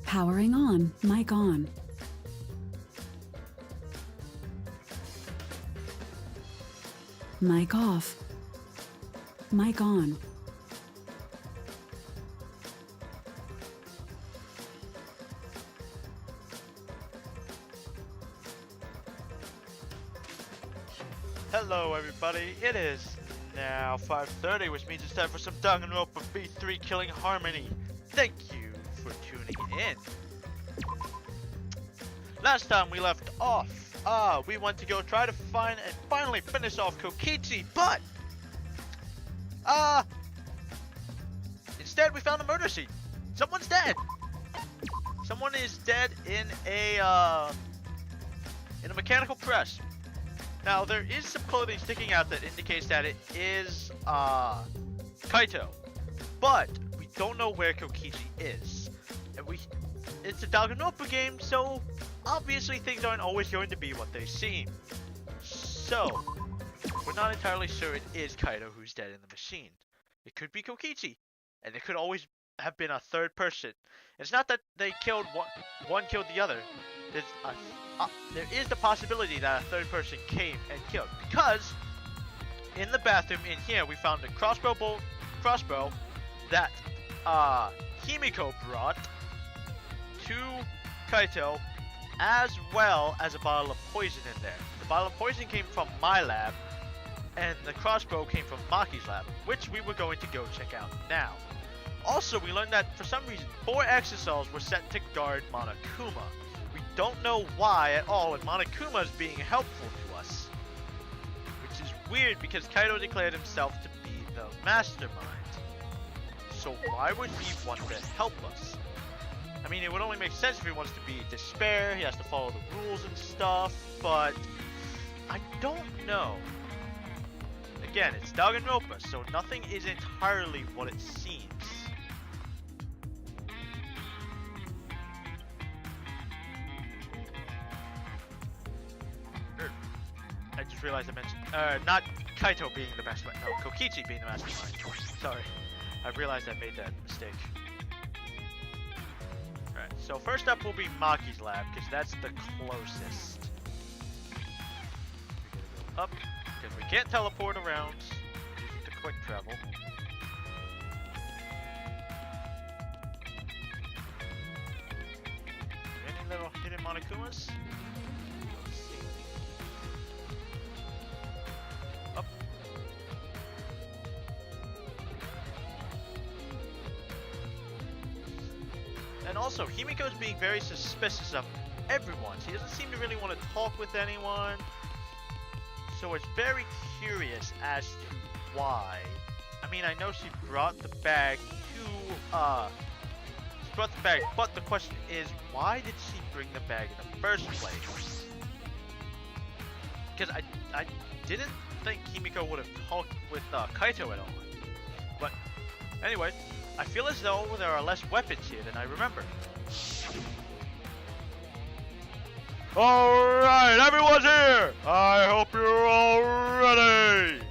Powering on. Mic on. Mic off. Mic on. Hello everybody, it is now 5:30, which means it's time for some Danganronpa V3 Killing Harmony. Thank you for tuning in. Last time we left off, we went to go try to find and finally finish off Kokichi, but instead we found a murder scene. Someone's dead. Someone is dead in a mechanical press. Now, there is some clothing sticking out that indicates that it is, Kaito. But, we don't know where Kokichi is. And it's a Danganronpa game, so obviously things aren't always going to be what they seem. So, we're not entirely sure it is Kaito who's dead in the machine. It could be Kokichi. And it could always have been a third person. It's not that they killed one killed the other. There is the possibility that a third person came and killed, because in the bathroom in here we found a crossbow that Himiko brought to Kaito, as well as a bottle of poison in there. The bottle of poison came from my lab, and the crossbow came from Maki's lab, which we were going to go check out now. Also, we learned that for some reason 4 exosols were set to guard Monokuma. We don't know why at all, and Monokuma is being helpful to us. Which is weird because Kaito declared himself to be the mastermind. So why would he want to help us? I mean, it would only make sense if he wants to be Despair, he has to follow the rules and stuff, but I don't know. Again, it's Danganronpa, so nothing is entirely what it seems. I just realized I mentioned, not Kaito being the mastermind, no, Kokichi being the mastermind. Sorry, I realized I made that mistake. Alright, so first up will be Maki's lab, because that's the closest. We gotta go up, because we can't teleport around using the quick travel. Any little hidden Monokumas? Up. And also, Himiko's being very suspicious of everyone. She doesn't seem to really want to talk with anyone. So it's very curious as to why. I mean, I know she brought the bag to, but the question is, why did she bring the bag in the first place? Because I didn't think Himiko would have talked with Kaito at all. But anyway, I feel as though there are less weapons here than I remember. Alright, everyone's here! I hope you're all ready!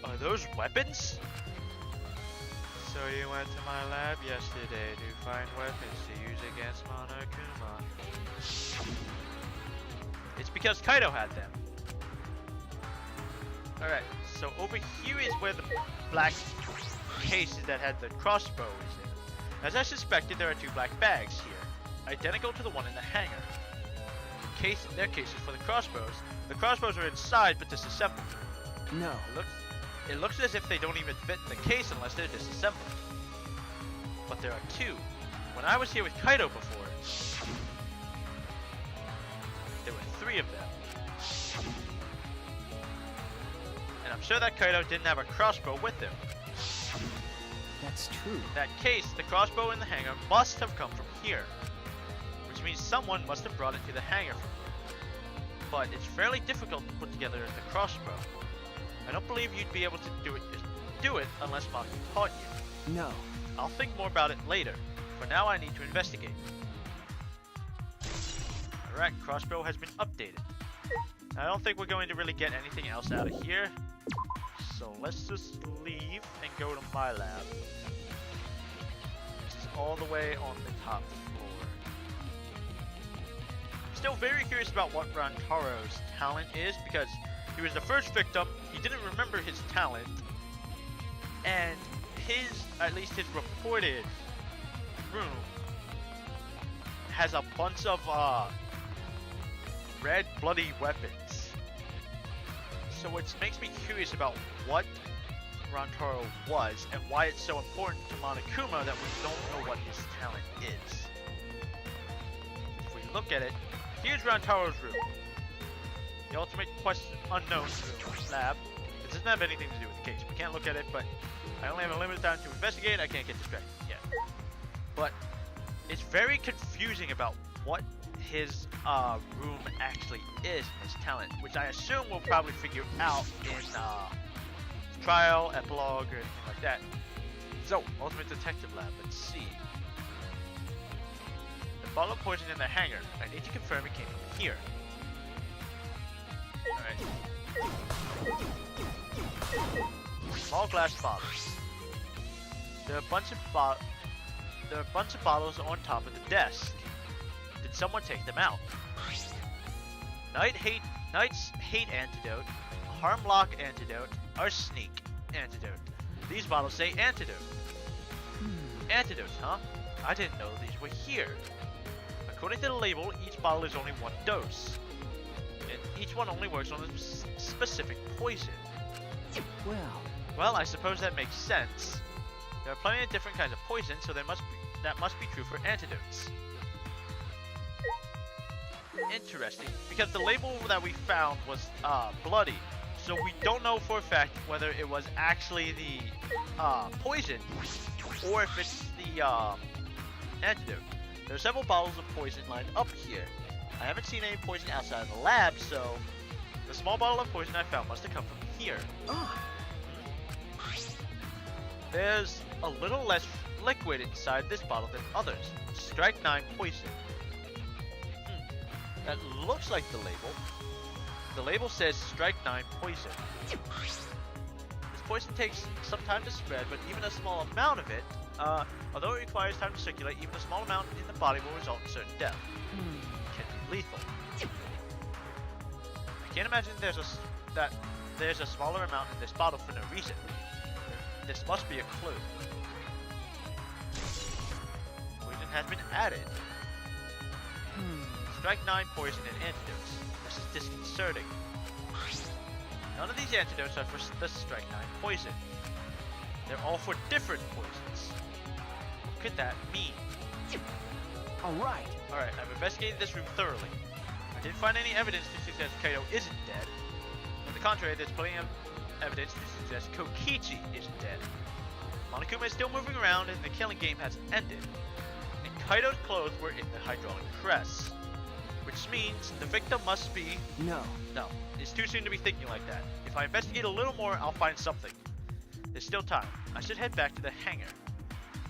Are those weapons? So you went to my lab yesterday to find weapons to use against Monokuma. It's because Kaito had them. Alright, so over here is where the black cases that had the crossbow is in. As I suspected, there are 2 black bags here, identical to the one in the hangar. Their cases for the crossbows. The crossbows are inside but disassembled. No. It looks as if they don't even fit in the case unless they're disassembled. But there are 2. When I was here with Kaito before, there were 3 of them. And I'm sure that Kaito didn't have a crossbow with him. That's true. In that case, the crossbow in the hangar must have come from here. Which means someone must have brought it to the hangar from here. But it's fairly difficult to put together the crossbow. I don't believe you'd be able to do it unless Maki taught you. No. I'll think more about it later. For now, I need to investigate. Alright, crossbow has been updated. I don't think we're going to really get anything else out of here. So let's just leave and go to my lab. This is all the way on the top floor. Still very curious about what Rantaro's talent is, because he was the first victim, he didn't remember his talent, and at least his reported room has a bunch of red bloody weapons. So it makes me curious about what Rantaro was and why it's so important to Monokuma that we don't know what his talent is. If we look at it, here's Rantaro's room. The ultimate question unknown room lab. It doesn't have anything to do with the case. We can't look at it, but I only have a limited time to investigate. I can't get distracted yet. But it's very confusing about what his room actually is and his talent, which I assume we'll probably figure out in trial, epilogue, or anything like that. So, Ultimate Detective Lab, let's see. The bottle of poison in the hangar. I need to confirm it came from here. Alright. Small glass bottles. There are a bunch of bottles on top of the desk. Did someone take them out? Knight's hate antidote, Harmlock antidote, Arsenic antidote. These bottles say antidote. Antidotes, huh? I didn't know these were here. According to the label, each bottle is only one dose. And each one only works on a specific poison. Well, I suppose that makes sense. There are plenty of different kinds of poison, so that must be true for antidotes. Interesting, because the label that we found was bloody, so we don't know for a fact whether it was actually the poison or if it's the antidote. There are several bottles of poison lined up here. I haven't seen any poison outside of the lab, so the small bottle of poison I found must have come from here. There's a little less liquid inside this bottle than others. Strike 9 poison. That looks like the label. The label says Strike 9 poison. This poison takes some time to spread, but even a small amount of it, although it requires time to circulate, even a small amount in the body will result in certain death. It can be lethal. I can't imagine that there's a smaller amount in this bottle for no reason. This must be a clue. Poison has been added. Strike 9 poison and antidotes. This is disconcerting. None of these antidotes are for the Strike 9 poison. They're all for different poisons. What could that mean? Alright, I've investigated this room thoroughly. I didn't find any evidence to suggest Kaito isn't dead. On the contrary, there's plenty of evidence to suggest Kokichi isn't dead. Monokuma is still moving around and the killing game hasn't ended. And Kaito's clothes were in the hydraulic press. Which means the victim must be... No, it's too soon to be thinking like that. If I investigate a little more, I'll find something. There's still time. I should head back to the hangar.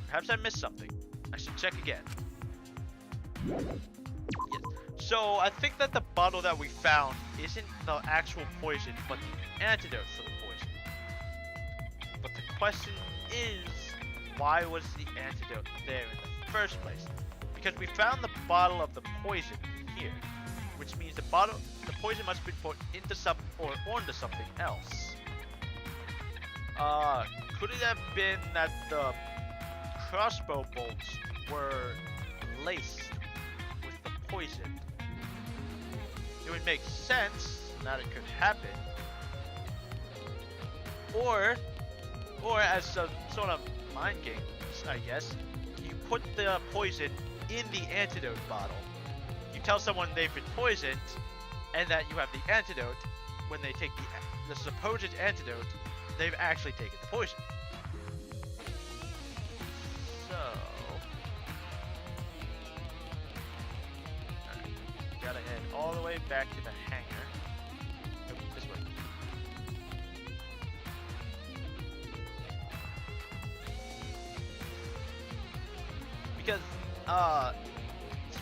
Perhaps I missed something. I should check again. Yes. So, I think that the bottle that we found isn't the actual poison, but the antidote for the poison. But the question is, why was the antidote there in the first place? Because we found the bottle of the poison here, which means the poison must be put into onto something else. Could it have been that the crossbow bolts were laced with the poison? It would make sense that it could happen. Or as some sort of mind game, I guess, you put the poison in the antidote bottle. You tell someone they've been poisoned, and that you have the antidote. When they take the supposed antidote, they've actually taken the poison. So, alright, gotta head all the way back to the hangar. Nope, this way. Because,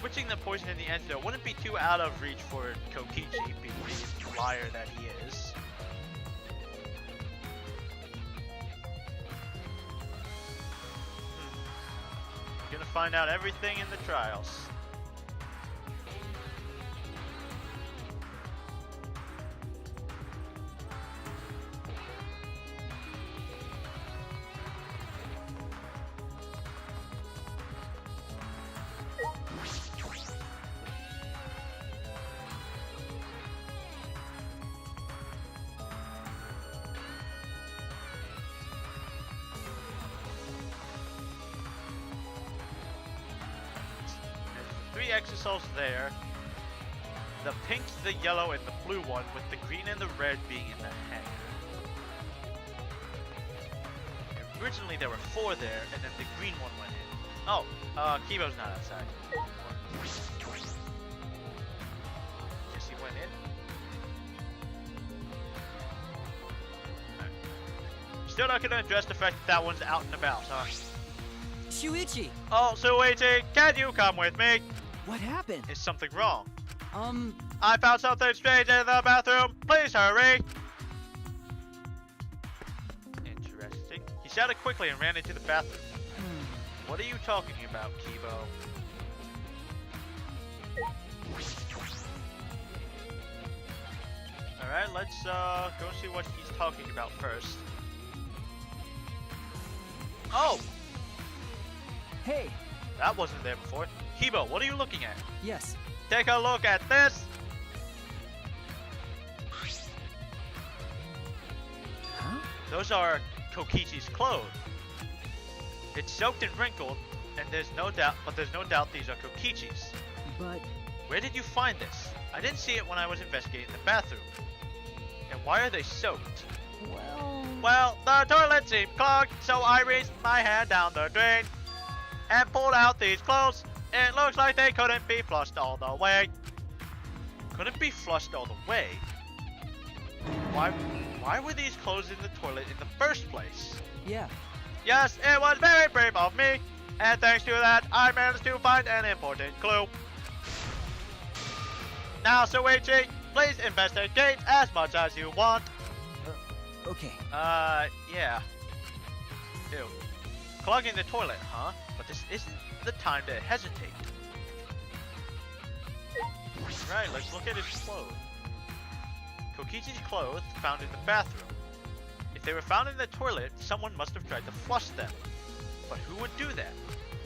switching the poison and the antidote wouldn't be too out of reach for Kokichi, being the liar that he is. We're gonna find out everything in the trials. Three exosols there. The pink, the yellow, and the blue one, with the green and the red being in the hangar. Originally there were 4 there, and then the green one went in. Oh, Kibo's not outside. Guess he went in. Right. Still not gonna address the fact that that one's out and about, huh? Shuichi! Oh, Suichi, can you come with me? What happened? Is something wrong? I I found something strange in the bathroom. Please hurry. Interesting. He shouted quickly and ran into the bathroom. What are you talking about, Kibo? Alright, let's go see what he's talking about first. Oh! Hey! That wasn't there before. Kibo, what are you looking at? Yes. Take a look at this! Huh? Those are Kokichi's clothes. It's soaked and wrinkled, and there's no doubt these are Kokichi's. But... Where did you find this? I didn't see it when I was investigating the bathroom. And why are they soaked? Well, the toilet seemed clogged, so I reached my hand down the drain and pulled out these clothes. It looks like they couldn't be flushed all the way. Couldn't be flushed all the way? Why were these clothes in the toilet in the first place? Yeah. Yes, it was very brave of me, and thanks to that, I managed to find an important clue. Now, Suichi, please investigate as much as you want. Okay. Yeah. Ew. Clogging the toilet, huh? But this isn't the time to hesitate. Right, let's look at his clothes. Kokichi's clothes found in the bathroom. If they were found in the toilet, someone must have tried to flush them. But who would do that?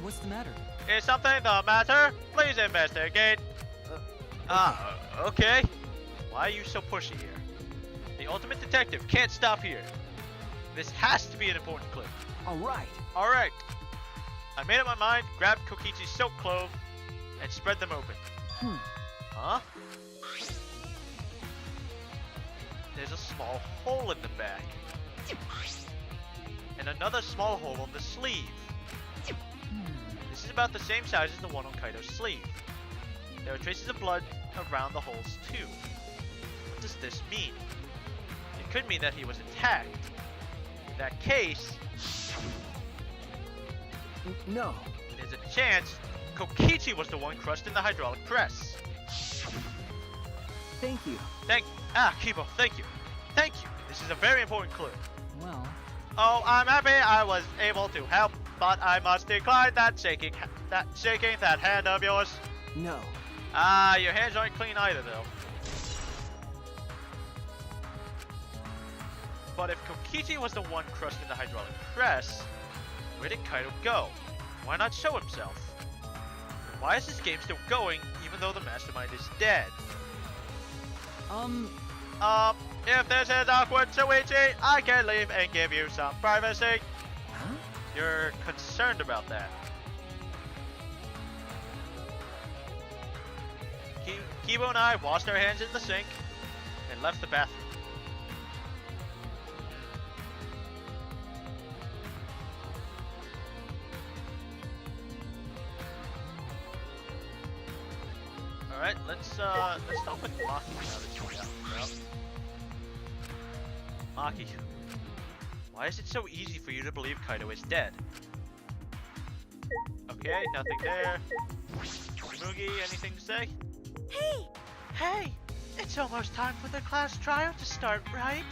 What's the matter? Is something the matter? Please investigate. Okay. Why are you so pushy here? The ultimate detective can't stop here. This has to be an important clue. Alright. Alright. I made up my mind, grabbed Kokichi's silk clothes, and spread them open. Huh? There's a small hole in the back. And another small hole on the sleeve. This is about the same size as the one on Kaido's sleeve. There are traces of blood around the holes too. What does this mean? It could mean that he was attacked. In that case, No. there's a chance Kokichi was the one crushed in the hydraulic press. Thank you. Kibo, thank you. Thank you. This is a very important clue. Well... Oh, I'm happy I was able to help, but I must decline that shaking that hand of yours. No. Your hands aren't clean either, though. But if Kokichi was the one crushed in the hydraulic press, where did Kaido go? Why not show himself? Why is this game still going, even though the mastermind is dead? If this is awkward, Suichi, I can leave and give you some privacy. Huh? You're concerned about that. Kibo and I washed our hands in the sink and left the bathroom. Alright, let's start with Maki now that you're out and about. Maki, why is it so easy for you to believe Kaido is dead? Okay, nothing there. Mugi, anything to say? Hey! It's almost time for the class trial to start, right?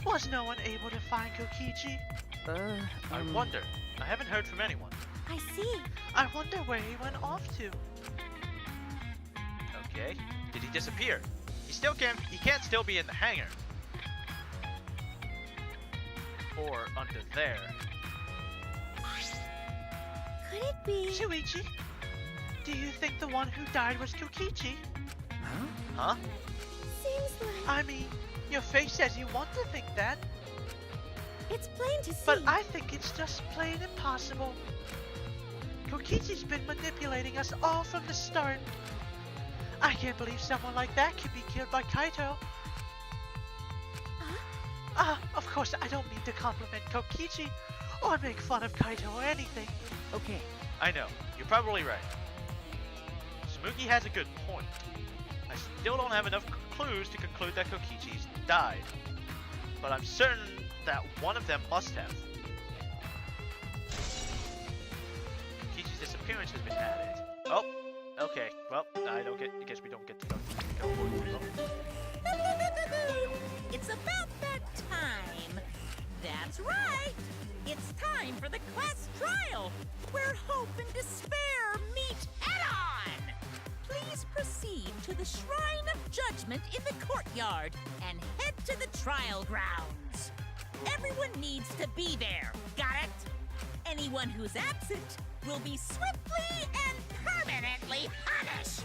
Was no one able to find Kokichi? I wonder. I haven't heard from anyone. I see. I wonder where he went off to. Okay. Did he disappear? He can't still be in the hangar. Or under there. Could it be? Shuichi, do you think the one who died was Kokichi? Huh? Huh? Seems like I mean, your face says you want to think that, it's plain to see. but I think it's just plain impossible. Kokichi's been manipulating us all from the start. I can't believe someone like that could be killed by Kaito. Of course, I don't mean to compliment Kokichi or make fun of Kaito or anything. Okay. I know, you're probably right. Smugi has a good point. I still don't have enough clues to conclude that Kokichi's died. But I'm certain that one of them must have. Kokichi's disappearance has been added. Oh, okay. Well, I guess we don't get to go for it. It's about that time. That's right. It's time for the class trial, where hope and despair meet head-on. Please proceed to the Shrine of Judgment in the courtyard and head to the trial grounds. Everyone needs to be there. Got it? Anyone who's absent will be swiftly and permanently punished.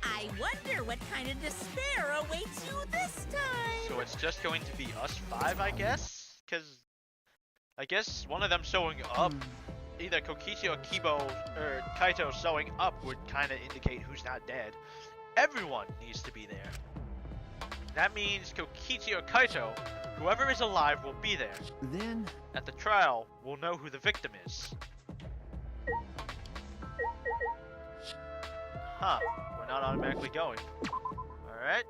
I wonder what kind of despair awaits you this time. So it's just going to be us 5, I guess? Because I guess one of them showing up, either Kokichi or Kaito showing up would kind of indicate who's not dead. Everyone needs to be there. That means Kokichi or Kaito, whoever is alive will be there. Then At the trial, we'll know who the victim is. Huh, we're not automatically going. Alright.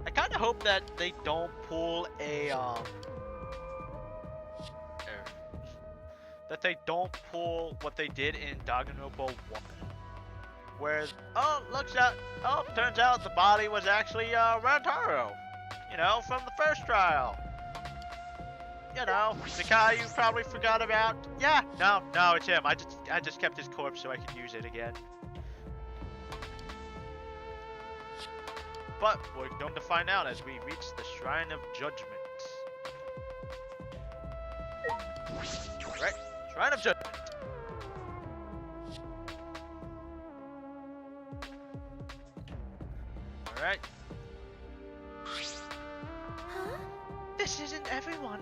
I kind of hope that they don't pull a, that they don't pull what they did in Danganronpa 1. Where, turns out the body was actually, Rantaro. You know, from the first trial. You know, the guy you probably forgot about. Yeah, no, it's him. I just kept his corpse so I could use it again. But we're going to find out as we reach the Shrine of Judgment. Right, Shrine of Judgment. Alright. Huh? This isn't everyone.